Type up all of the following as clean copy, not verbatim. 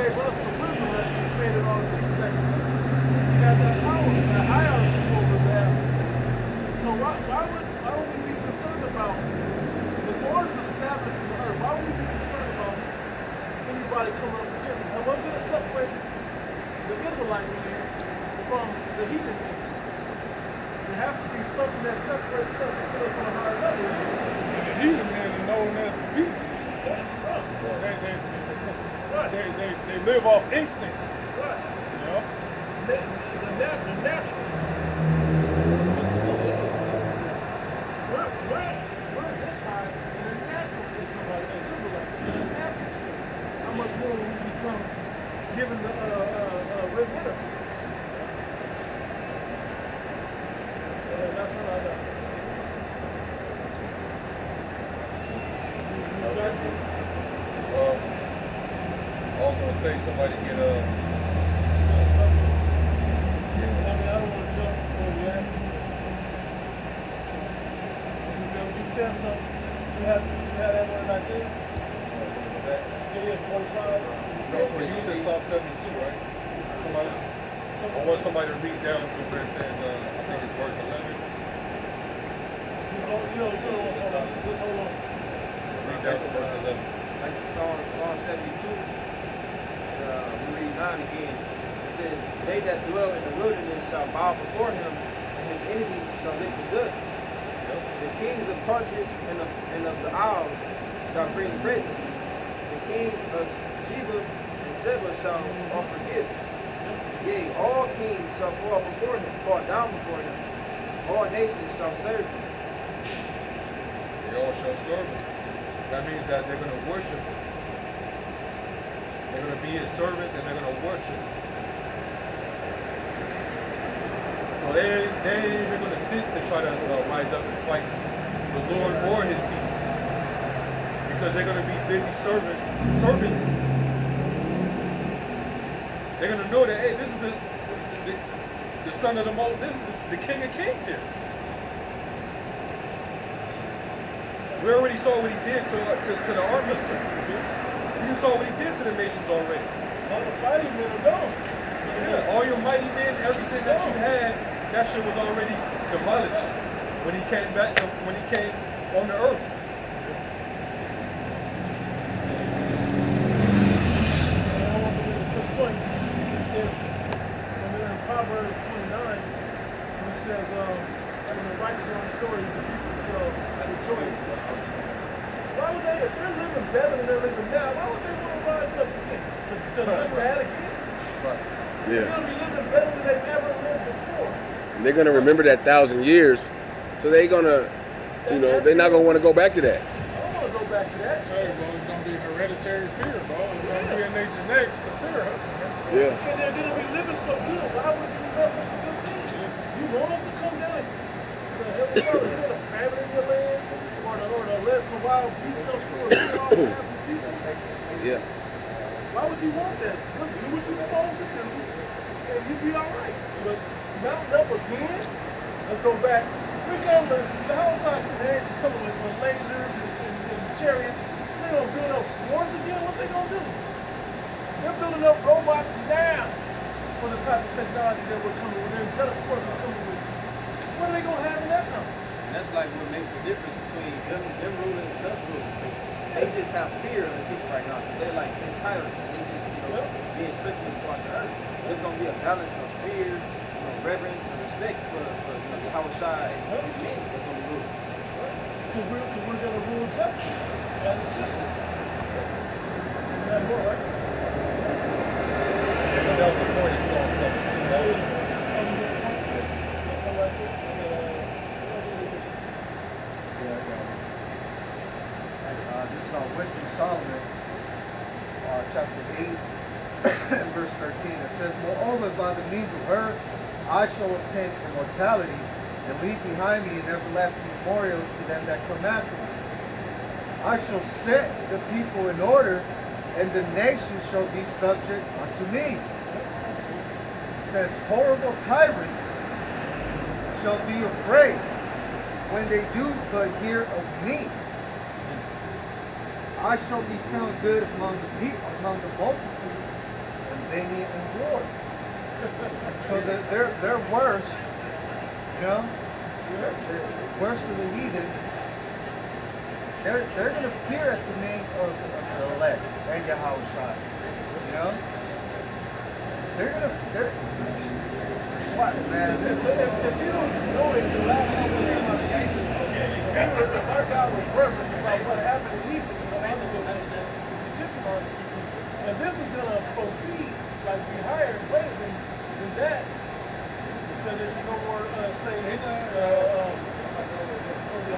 gave us the wisdom that He created all the things that exist. He got that power, that hierarchy over that. So why would we be concerned about the Lord is established in the earth? Why would we be concerned about anybody coming up against us? And what's going to separate the Israelite man from the heathen man? There has to be something that separates us and puts us on a higher level. And the heathen man is known as the beast. They live off instincts. Right. You know? The natural. We're this high in the natural state, somebody that Israelites in the natural state. How much more will we become given the rid us? That's what I got. I was gonna say somebody get I don't want to jump before we ask you. You said something. You had that one right there? Yeah, 45. No, we're using Psalm 72, right? I want somebody to read down to where it says, I think it's verse 11. You don't want to talk about it. Just hold on. Read down to verse 11. Like Psalm 72, we read 9 again. It says, they that dwell in the wilderness shall bow before him, and his enemies shall lick the dust. The kings of Tarshish and of the isles shall bring presents. The kings of Sheba and Seba shall offer gifts. Yea, all kings shall fall down before him. All nations shall serve him. They all shall serve him. That means that they're going to worship him. They're going to be his servants and they're going to worship him. So they ain't even going to think to try to rise up and fight the Lord or his people. Because they're going to be busy serving him. They're going to know that, hey, this is the son of the most, this is the king of kings here. We already saw what he did to the armies. You saw what he did to the nations already. All the fighting men are gone. Yeah, all your mighty men, everything that you had, that shit was already demolished when he came back, when he came on the earth. Proverbs 29, when it says, when the righteous are on authority, the people shall rejoice. Why would they, if they're living better than they're living now, why would they want to rise up again? To live bad again? Right. They're going to be living better than they've ever lived before. And they're going to remember that 1,000 years, so they're going to, they're not going to want to go back to that. I don't want to go back to that. It's going to be hereditary fear, bro. It's going to be in nature next to fear us. Yeah. And they're going to be living so good. Why would you mess up a good thing? You want us to come down here? The famine in your land, or to let some wild beasts come through and kill all the African people? Yeah. Why would you want that? Just do what you're supposed to do, and you'll be all right. But mounting up again, let's go back. Here come the outside, man, just coming with lasers and chariots. They're going to build those swords again? What they going to do? They're building up robots now for the type of technology that we're coming with. They're angelic force we're coming with. What are they going to have in that time? And that's like what makes the difference between them ruling and us ruling. They just have fear of the people right now. They're like entitled. They just, being treacherous throughout the earth. There's going to be a balance of fear, reverence, and respect for Yahweh Shai and his men that's going to be ruling. Because we're going to rule justice as it should. That's more, right? That was the point in Psalm 72. This is Wisdom of Solomon, chapter 8, and verse 13. It says, moreover, by the means of her, I shall obtain immortality, and leave behind me an everlasting memorial to them that come after me. I shall set the people in order, and the nations shall be subject unto me. It says, horrible tyrants shall be afraid when they do but hear of me. I shall be found good among the multitude, they need reward. So they're worse, you know? They're worse than the heathen. They're gonna fear at the name of the elect and Yahushua. You know? They're what man, this is if you don't know it, the last time we came out of Egypt, our God was referenced about what happened in Egypt, the Egyptian. And this is gonna proceed like be higher and greater than that. So there should no more saying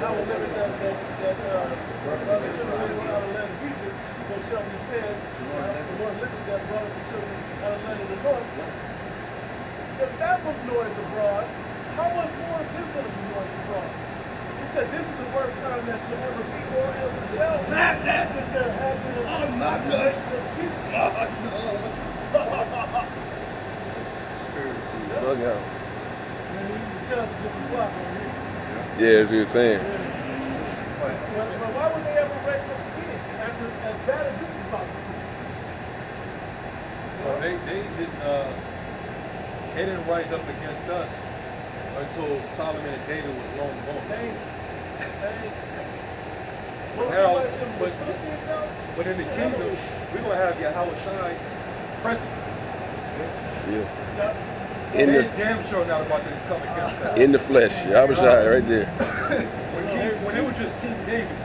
how will never that the children of Israel out of the land of Egypt, what shall be said, the Lord lifted that brought up the children out of the land of the north. If that was noised abroad, how much more is this going to be noised abroad? He said this is the worst time that shall ever be or ever shall be. This is their happiness. oh my goodness. Oh no. Spiritual. Bug out. You can tell it's a different block over here. Yeah, that's what you're saying. But why would they ever raise up again after as bad as this is about to be? Well, they didn't rise up against us until Solomon and David was long gone. But in the kingdom, we're gonna have Yahushua present. Yeah. They damn sure not about to come against us. In the flesh. Yahushua right there. When it was just King David,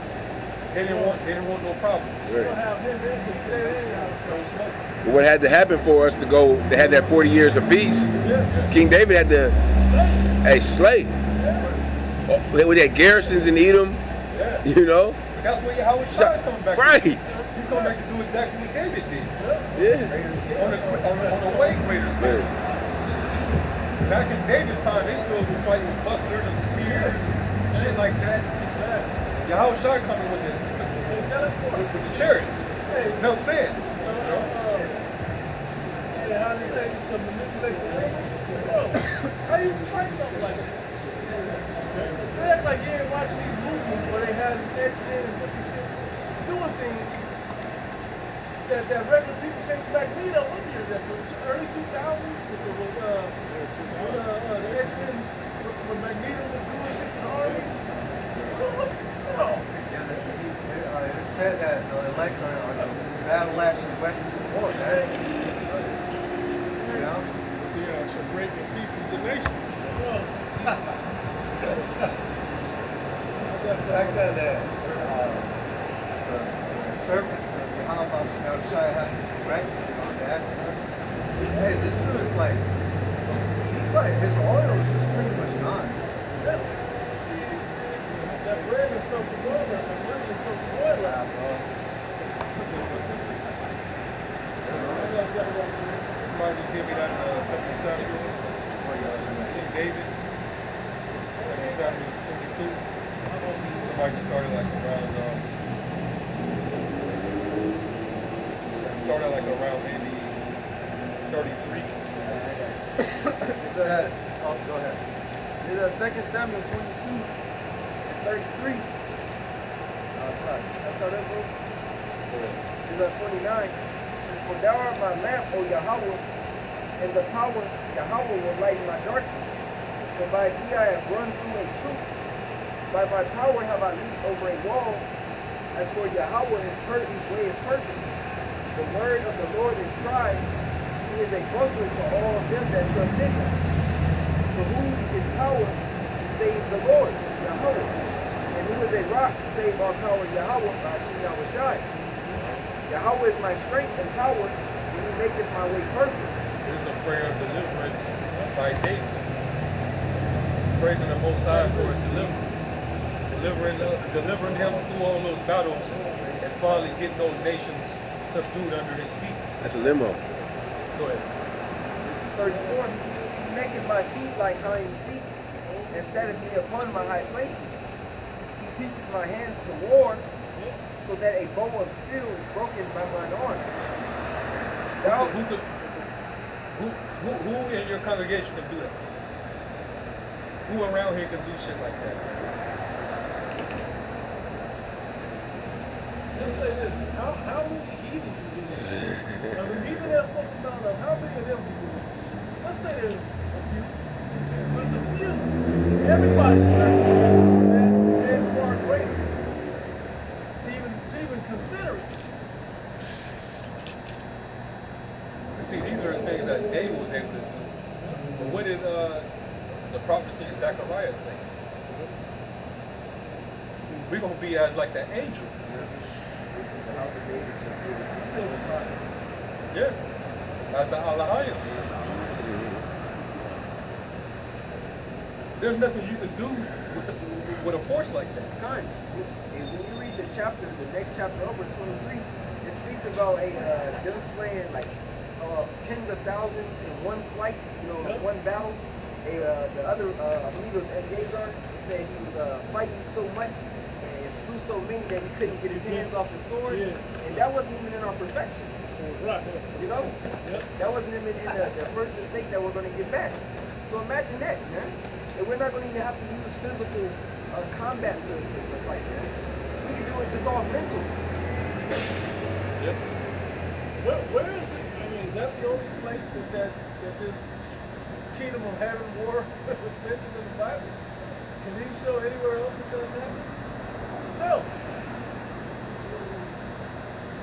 they didn't want no problems. Right. No smoke. But what had to happen for us to go, they had that 40 years of peace. King David had to slay. With that garrisons in Edom, you know. But that's where Yahushua is coming back. Right. He's coming back to do exactly what David did. Yeah. On a way greater scale. Back in David's time, they still was fighting with bucklers and spears, shit like that. Yahushua coming with the chariots. You know what I'm saying? How they say some manipulation how you try something like that? They act like you ain't watching these movies where they have the X-Men and different shit doing things that regular people think. Magneto, what year is that? Early 2000s with the X-Men when Magneto was doing shit to the armies. So It said that the elect are the battle axe and weapons of war, right? You know? Yeah, should break in pieces the nation. The fact that the servants of Yahushua have to correct you on that. Hey, this dude is like, his oil is just pretty much gone. that bread is so good, that money is so good, Somebody just give me that 2 Samuel. King David. 2 Samuel 22. Somebody just started like around maybe 33. Go ahead. This is 2 Samuel 22 and 33. Let's start up, bro. This is 29. It says, for thou art my lamp, O Yahweh, and the power Yahweh will lighten my darkness. For by thee I have run through a troop. By my power have I leaped over a wall. As for Yahweh, his way is perfect. The word of the Lord is tried. He is a buckler to all of them that trust in him. For who is power save the Lord, Yahweh? And who is a rock save our power, Yahweh, Hashem Yahushai? Yahweh is my strength and power, and he maketh my way perfect. This is a prayer of deliverance by David. Praising the Most High for his deliverance. Delivering him through all those battles and finally getting those nations subdued under his feet. That's a limo. Go ahead. This is 34. He maketh my feet like hinds' feet, and setteth me upon my high places. He teacheth my hands to war, so that a bow of steel is broken by mine arm. Who in your congregation can do that? Who around here can do shit like that? Let's say this. How many heathen do this? The heathen that's supposed to know is a few. But it's a few. Everybody that far greater to even consider it. See, these are the things that David was able to do. But what did the prophecy of Zechariah say? We're going to be as like the angel. The house of David shall be the silver side. Yeah. As the Alahayim. There's nothing you can do with a force like that. Kind. And when you read the chapter, the next chapter over 23, it speaks about them slaying like tens of thousands in one flight, one battle. The other, I believe it was Eleazar, said he was fighting so much and slew so many that he couldn't get his hands off the sword. Yeah. And that wasn't even in our perfection. Right. You know? Yep. That wasn't even in the first estate that we're going to get back. So imagine that, man. And we're not going to even have to use physical combat to fight, man. We can do it just all mental. Yep. Where is it? I mean, is that the only place that this kingdom of heaven war was mentioned in the Bible? Can you show anywhere else it does happen? No.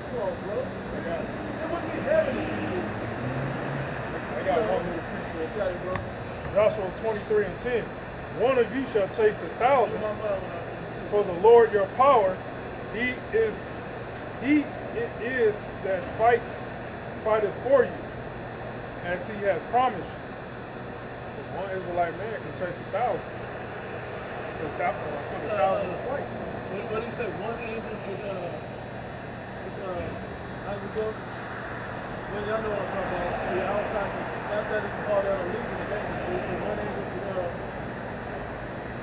Come on, bro. It wouldn't be heaven if you did. I got one little piece of Got it, bro. Joshua 23 and 10. One of you shall chase 1,000. My mind when I- For the Lord your power, He it is that fighteth for you, as He has promised you. So one Israelite man can chase 1,000. For 1,000 to fight. What he said, one angel could, how's it go? Well, y'all know what I'm talking about. Yeah, I was talking, not that he can call that a legion of angels, but he said one angel could,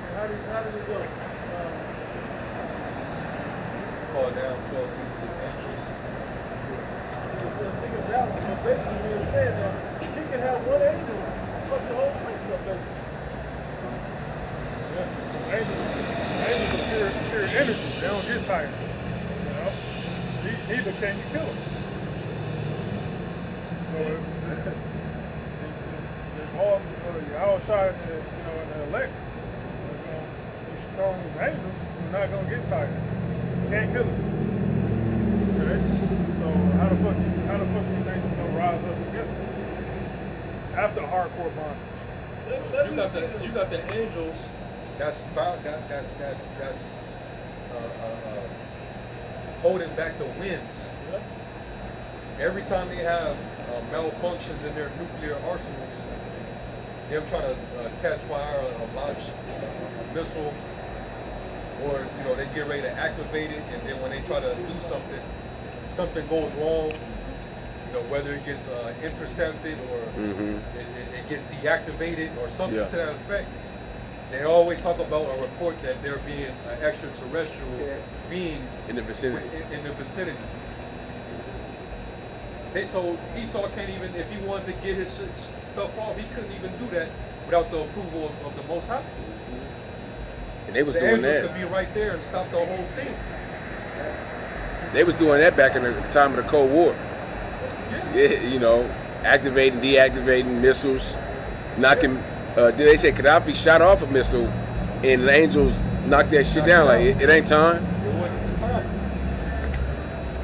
how did it go? Call down 12 people angels. Think of that one, but basically he was saying that he can have one angel fuck the whole place up, basically. Angels are pure energy. They don't get tired. You know? Neither can you kill them. So if all y'all shot and the elect, you strong as angels, we're not gonna get tired. You can't kill us. Okay? So how the fuck you think you're gonna rise up against us? After hardcore bondage. You got the angels that's holding back the winds. Yep. Every time they have malfunctions in their nuclear arsenals, them trying to test fire or launch a missile, or they get ready to activate it, and then when they try to do something goes wrong. Whether it gets intercepted or it gets deactivated or something to that effect. They always talk about a report that there being an extraterrestrial being In the vicinity. In the vicinity. So Esau can't even, if he wanted to get his stuff off, he couldn't even do that without the approval of the Most High. And they was The doing angels that. could be right there and stop the whole thing. They was doing that back in the time of the Cold War. Yeah, activating, deactivating missiles, knocking. They say Gaddafi shot off a missile, and the angels knocked that shit down. Like it ain't time. It wasn't the time.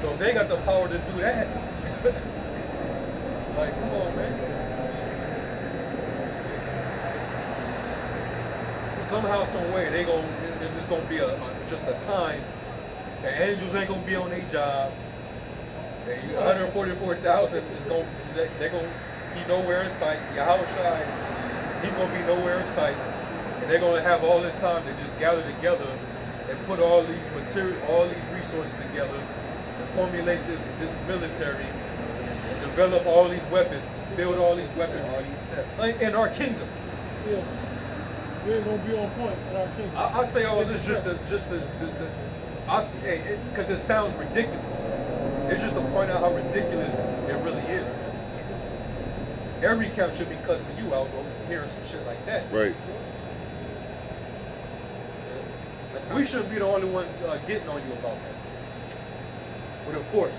So they got the power to do that. Like, come on, man. Somehow, some way, this is gonna be just a time. The angels ain't gonna be on their job. 144,000 they're gonna be nowhere in sight. Yahushua, he's gonna be nowhere in sight, and they're gonna have all this time to just gather together and put all these resources together and formulate this military, and develop all these weapons, build all these weapons, all these steps in our kingdom. Yeah. We ain't gonna be on point in our kingdom. I say all this because it sounds ridiculous. It's just to point out how ridiculous it really is. Every camp should be cussing you out over hearing some shit like that. Right. We shouldn't be the only ones getting on you about that. But of course.